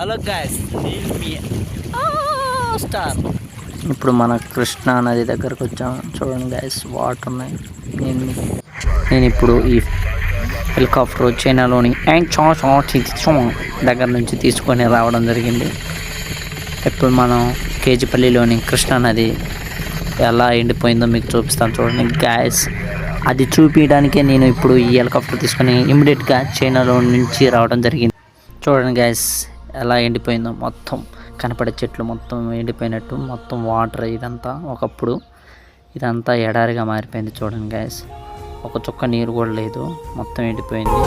Hello guys, star. ఇప్పుడు మన కృష్ణా నది దగ్గరకు వచ్చాము. చూడండి గైస్, వాటర్ ఉన్నాయి. నేను ఇప్పుడు ఈ హెలికాప్టర్ చైనాలోని దగ్గర నుంచి తీసుకొని రావడం జరిగింది. ఇప్పుడు మనం కేజీపల్లిలోని కృష్ణా నది ఎలా ఎండిపోయిందో మీకు చూపిస్తాను. చూడండి గైస్, అది చూపించడానికే నేను ఇప్పుడు ఈ హెలికాప్టర్ తీసుకొని ఇమ్మీడియట్గా చైనాలో నుంచి రావడం జరిగింది. చూడండి గైస్, ఎలా ఎండిపోయిందో. మొత్తం కనపడే చెట్లు మొత్తం ఎండిపోయినట్టు, మొత్తం వాటర్. ఇదంతా ఒకప్పుడు ఇదంతా ఎడారిగా మారిపోయింది. చూడండి గైస్, ఒక చుక్క నీరు కూడా లేదు, మొత్తం ఎండిపోయింది.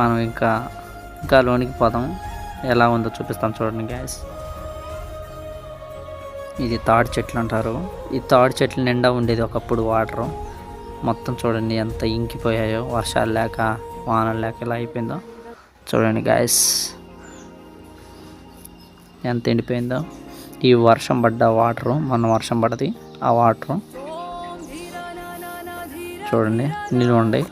మనం ఇంకా లోనికి పోదాం, ఎలా ఉందో చూపిస్తాను. చూడండి గ్యాస్, ఇది తాడి చెట్లు అంటారు. ఈ తాడి చెట్ల నిండా ఉండేది ఒకప్పుడు వాటరు. మొత్తం చూడండి ఎంత ఇంకిపోయాయో, వర్షాలు లేక వానలు లేక ఇలా అయిపోయిందో. చూడండి గ్యాస్, ఎంత ఎండిపోయిందో. ఈ వర్షం పడ్డ వాటరు, మొన్న వర్షం పడ్డది, ఆ వాటరు చూడండి నిల్వండి.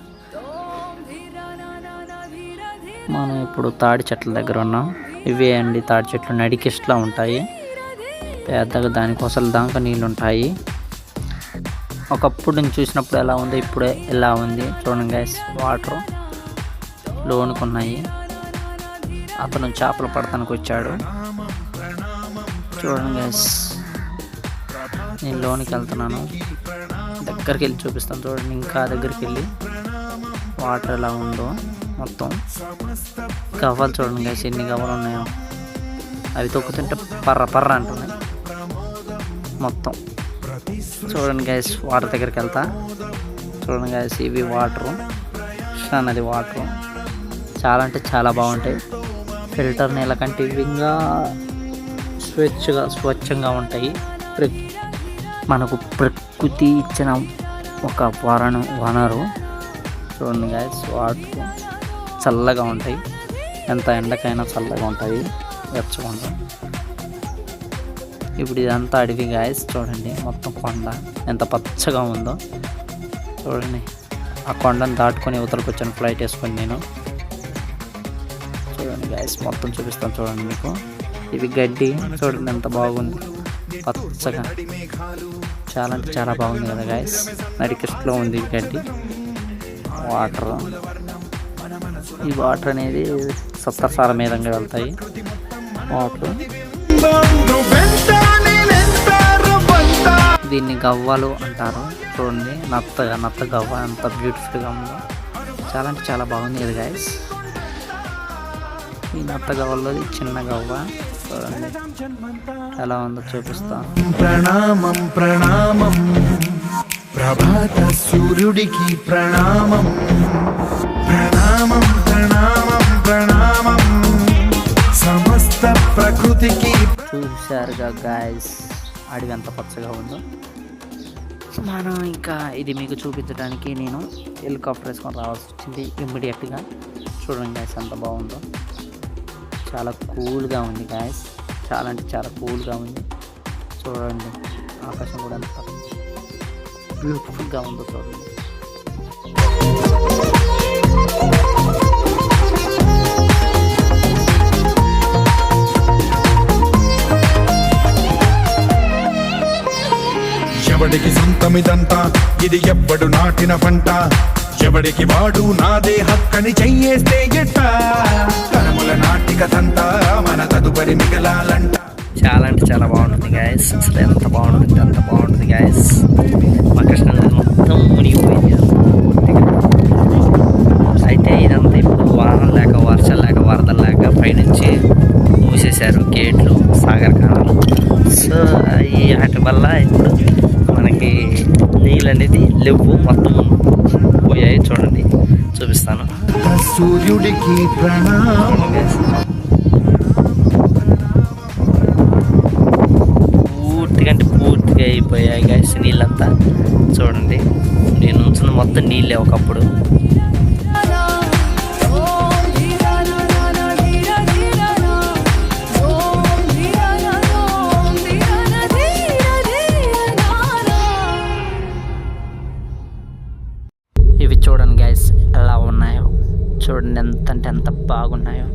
మనం ఇప్పుడు తాడి చెట్ల దగ్గర ఉన్నాం. ఇవే అండి తాడి చెట్లు, నడికిస్ట్లా ఉంటాయి పెద్దగా, దానికోసం దాకా నీళ్ళు ఉంటాయి. ఒకప్పుడు నేను చూసినప్పుడు ఎలా ఉంది, ఇప్పుడే ఎలా ఉంది. చూడండి గైస్, వాటర్ లోనికి ఉన్నాయి. అతను చేపలు పడతానికి వచ్చాడు. చూడండి గైస్, నేను లోనికి వెళ్తున్నాను, దగ్గరికి వెళ్ళి చూపిస్తాను. చూడండి, ఇంకా దగ్గరికి వెళ్ళి వాటర్ ఎలా ఉందో. మొత్తం గవ్వలు చూడండి గైస్, ఎన్ని గవ్వలు ఉన్నాయో. అవి తొక్కుతుంటే పర్ర అంటున్నాయి మొత్తం. చూడండి గైస్, వాటర్ దగ్గరికి వెళ్తా. చూడండి గైస్, ఇవి వాటరు, కృష్ణా నది వాటరు. చాలా అంటే చాలా బాగుంటాయి. ఫిల్టర్ నీళ్ళ కంటే ఇవి ఇంకా స్వచ్ఛంగా ఉంటాయి. మనకు ప్రకృతి ఇచ్చిన ఒక వనరు. చూడండి గైస్, వాటర్ చల్లగా ఉంటాయి, ఎంత ఎండకైనా చల్లగా ఉంటాయి, వెచ్చకుండా. ఇప్పుడు ఇదంతా అడవి గాయస్. చూడండి, మొత్తం కొండ ఎంత పచ్చగా ఉందో. చూడండి, ఆ కొండను దాటుకొని ఇవతలకు వచ్చాను ఫ్లైట్ వేసుకొని నేను. చూడండి గాయస్, మొత్తం చూపిస్తాను. చూడండి మీకు, ఇవి గడ్డి చూడండి ఎంత బాగుంది, పచ్చగా. చాలా అంటే చాలా బాగుంది కదా గాయస్. నడికిస్ట్లో ఉంది గడ్డి. వాటర్, ఈ వాటర్ అనేది సప్తసార మీదంగా వెళ్తాయి వాటర్. దీన్ని గవ్వలు అంటారు. చూడండి, నత్త గవ్వ ఎంత బ్యూటిఫుల్గా ఉందో. చాలా అంటే చాలా బాగుంది కదా గైస్. ఈ నత్త గవ్వలో చిన్న గవ్వ చూడండి ఎలా ఉందో చూపిస్తా. ప్రణామం ప్రణామం, ప్రభాత సూర్యుడికి ప్రణామం. ప్రణామం ప్రణామం ప్రణామం, సమస్త ప్రకృతికి. చూశారుగా గాయస్, అడవి ఎంత పచ్చగా ఉందో. మనం ఇంకా ఇది మీకు చూపించడానికి నేను హెలికాప్టర్ వేసుకొని రావాల్సి వచ్చింది ఇమ్మీడియట్గా. చూడండి గాయస్, ఎంత బాగుందో. చాలా కూల్గా ఉంది గాయస్, చాలా అంటే చాలా కూల్గా ఉంది. చూడండి, ఆకాశం కూడా ఎంత బ్యూటిఫుల్గా ఉందో చూడండి. ఎవడికి సొంతమిదంతా, ఇది ఎవ్వడు నాటిన పంట. ఎవడికి వాడు నాదే హక్కని చెయ్యేస్తే ఎట్ట. తరముల నాటికతంతా మన తదుపరి మిగలాలంట. చాలా అంటే చాలా బాగుంటుంది గాయస్. అసలు ఎంత బాగుంటుంది, అంత బాగుంటుంది గాయస్. మా కృష్ణ మొత్తం మునిగిపోయింది అయితే. ఇదంతా ఇప్పుడు వానలు లేక, వర్షాలు లేక, వరదలు లేక పైనుంచి మూసేశారు గేట్లు, సాగర్ కాలాలు. సో ఈ వాటి వల్ల ఇప్పుడు మనకి నీళ్ళు అనేది లేవు, మొత్తం పోయాయి. చూడండి, చూపిస్తాను. సూర్యుడికి ప్రణామం. పూర్తిగా అయిపోయాయి గాయస్ నీళ్ళంతా. చూడండి, నేను ఉంచున్న మొత్తం నీళ్ళే ఒకప్పుడు. చూస్తుంటే ఎంత బాగున్నాయో.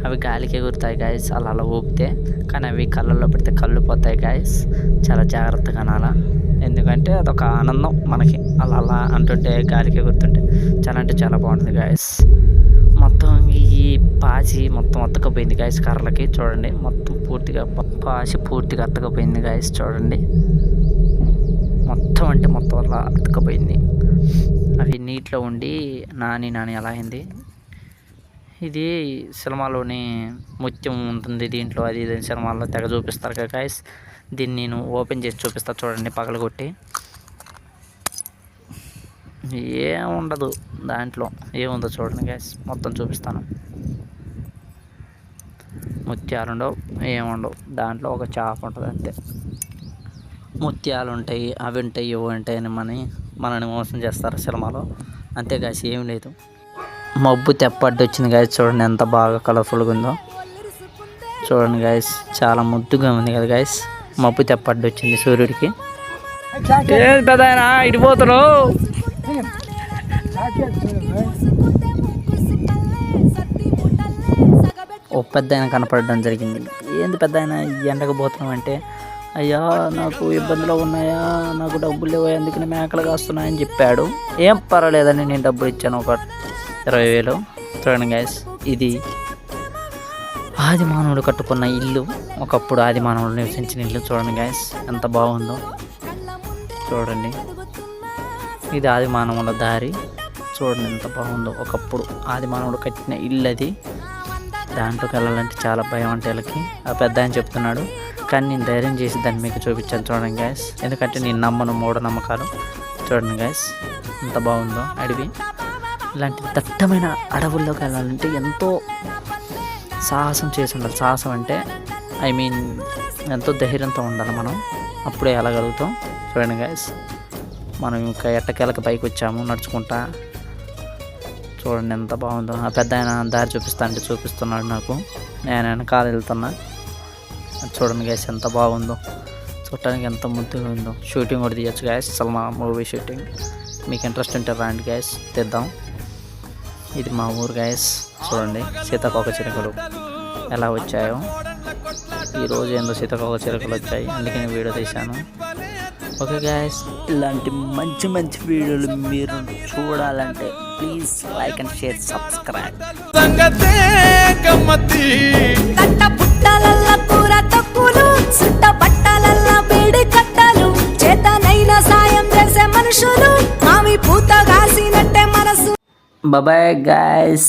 అవి గాలికి ఎగురుతాయి గాయస్ అలా అలా ఊపితే, కానీ అవి కళ్ళల్లో పెడితే కళ్ళు పోతాయి గాయస్. చాలా జాగ్రత్తగా అనాలా, ఎందుకంటే అదొక ఆనందం మనకి. అలా అలా అంటుంటే గాలికి ఎగురుతుంటే చాలా అంటే చాలా బాగుంటుంది గాయస్. మొత్తం ఈ పాచి మొత్తం అతకపోయింది గాయస్ కర్రలకి. చూడండి మొత్తం పూర్తిగా పాచి పూర్తిగా అతకపోయింది గాయస్. చూడండి మొత్తం అంటే మొత్తం అలా అతకపోయింది. అవి నీటిలో ఉండి నాని అలా అయింది. ఇది సినిమాలోని ముత్యం ఉంటుంది దీంట్లో, అది సినిమాల్లో తెగ చూపిస్తారు కదా గాయస్. దీన్ని నేను ఓపెన్ చేసి చూపిస్తా చూడండి పగలగొట్టి. ఏముండదు దాంట్లో, ఏముందో చూడండి గాయస్, మొత్తం చూపిస్తాను. ముత్యాలు ఉండవు, ఏముండవు దాంట్లో. ఒక చేప ఉంటుంది అంతే. ముత్యాలు ఉంటాయి, అవి ఉంటాయి, ఇవి ఉంటాయి అని మనని మోసం చేస్తారు సినిమాలో, అంతే గాయస్, ఏం లేదు. మబ్బు తెప్పడ్డు వచ్చింది గాయస్. చూడండి ఎంత బాగా కలర్ఫుల్గా ఉందో చూడండి గాయస్. చాలా ముద్దుగా ఉంది కదా గాయస్. మబ్బు తెప్పడ్డు వచ్చింది సూర్యుడికి. పెద్దాయనా ఇడిపోతున్నావు. ఓ పెద్ద ఆయన కనపడడం జరిగింది. ఏంది పెద్ద ఆయన ఎండకు పోతున్నాం అంటే, అయ్యా నాకు ఇబ్బందులు ఉన్నాయా, నాకు డబ్బులు లేవు, అందుకని మేకలు కాస్తున్నాయని చెప్పాడు. ఏం పర్వాలేదని నేను డబ్బులు ఇచ్చాను, ఒక 20,000. చూడండి గైస్, ఇది ఆది మానవుడు కట్టుకున్న ఇల్లు, ఒకప్పుడు ఆది మానవుడు నివసించిన ఇల్లు. చూడండి గైస్ ఎంత బాగుందో చూడండి. ఇది ఆది మానవుల దారి. చూడండి ఎంత బాగుందో. ఒకప్పుడు ఆది మానవుడు కట్టిన ఇల్లు అది. దాంట్లోకి వెళ్ళాలంటే చాలా భయం అంటే వీళ్ళకి. ఆ పెద్ద ఆయన చెప్తున్నాడు, కానీ నేను ధైర్యం చేసి దాన్ని మీకు చూపించాను. చూడండి గ్యాస్, ఎందుకంటే నేను నమ్మను మూఢనమ్మకాలు. చూడండి గ్యాస్ ఎంత బాగుందో అడవి. ఇలాంటి దట్టమైన అడవుల్లోకి వెళ్ళాలంటే ఎంతో సాహసం చేసి ఉండాలి. సాహసం అంటే ఎంతో ధైర్యంతో ఉండాలి మనం, అప్పుడే వెళ్ళగలుగుతాం. చూడండి గ్యాస్, మనం ఇంకా ఎట్టకేళ్ళకి పైకి వచ్చాము నడుచుకుంటా. చూడండి ఎంత బాగుందో. ఆ పెద్ద ఆయన దారి చూపిస్తున్నాడు నాకు, నేను వెనకాల వెళ్తున్నా. చూడండి గ్యాస్ ఎంత బాగుందో, చూడటానికి ఎంత ముద్దుగా ఉందో. షూటింగ్ కూడా తీయచ్చు గ్యాస్, అసలు మా మూవీ షూటింగ్. మీకు ఇంట్రెస్ట్ ఉంటే రాండి గ్యాస్, తెద్దాం. ఇది మా ఊరు గ్యాస్. చూడండి సీతాకోక చిలుకలు ఎలా వచ్చాయో. ఈరోజు ఏందో సీతాకోక చిలుకలు వచ్చాయి, అందుకని వీడియో తీశాను. ఓకే గ్యాస్, ఇలాంటి మంచి మంచి వీడియోలు మీరు చూడాలంటే please like and share, subscribe. Bye bye guys.